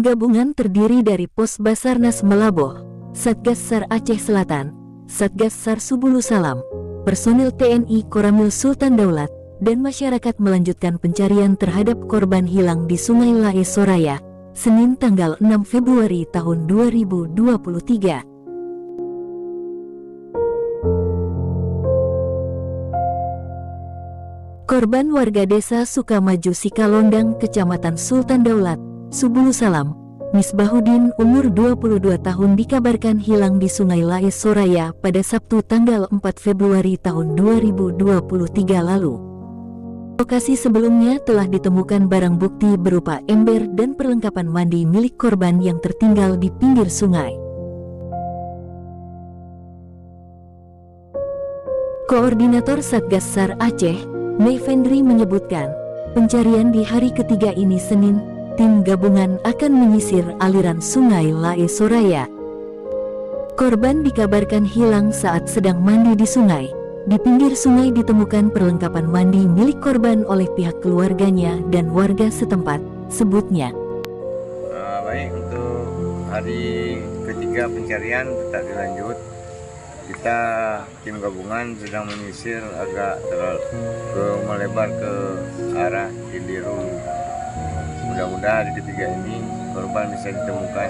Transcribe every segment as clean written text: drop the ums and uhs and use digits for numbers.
Tim gabungan terdiri dari Pos Basarnas Melaboh, Satgas SAR Aceh Selatan, Satgas SAR Subulu Salam, personil TNI Koramil Sultan Daulat, dan masyarakat melanjutkan pencarian terhadap korban hilang di Sungai Lae Soraya, Senin tanggal 6 Februari tahun 2023. Korban warga desa Sukamaju Sikalondang, Kecamatan Sultan Daulat, Subulu Salam, Misbahuddin umur 22 tahun dikabarkan hilang di Sungai Lae Soraya pada Sabtu tanggal 4 Februari tahun 2023 lalu. Lokasi sebelumnya telah ditemukan barang bukti berupa ember dan perlengkapan mandi milik korban yang tertinggal di pinggir sungai. Koordinator Satgas SAR Aceh, Mayfendri menyebutkan, pencarian di hari ketiga ini Senin, tim gabungan akan menyisir aliran Sungai Lae Soraya. Korban dikabarkan hilang saat sedang mandi di sungai. Di pinggir sungai ditemukan perlengkapan mandi milik korban oleh pihak keluarganya dan warga setempat, sebutnya. Baik, untuk hari ketiga pencarian tetap dilanjut. Kita tim gabungan sedang menyisir agak melebar ke arah Ilirung. Mudah-mudahan hari ketiga ini korban bisa ditemukan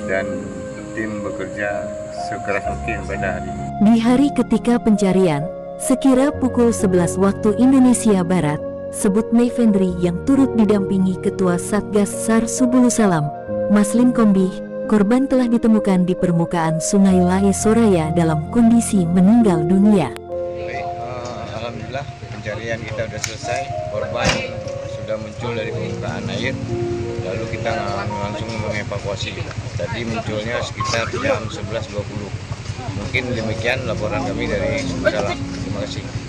dan tim bekerja sekeras mungkin pada hari ini. Di hari ketika pencarian, sekira pukul 11 waktu Indonesia Barat, sebut Mayfendri yang turut didampingi Ketua Satgas SAR Subulu Salam, Maslin Kombi, korban telah ditemukan di permukaan Sungai Lae Soraya dalam kondisi meninggal dunia. Baik, alhamdulillah pencarian kita sudah selesai. Korban sudah muncul dari permukaan air, lalu kita langsung mengevakuasi. Tadi munculnya sekitar jam 11.20. Mungkin demikian laporan kami dari Subulu Salam. Terima kasih.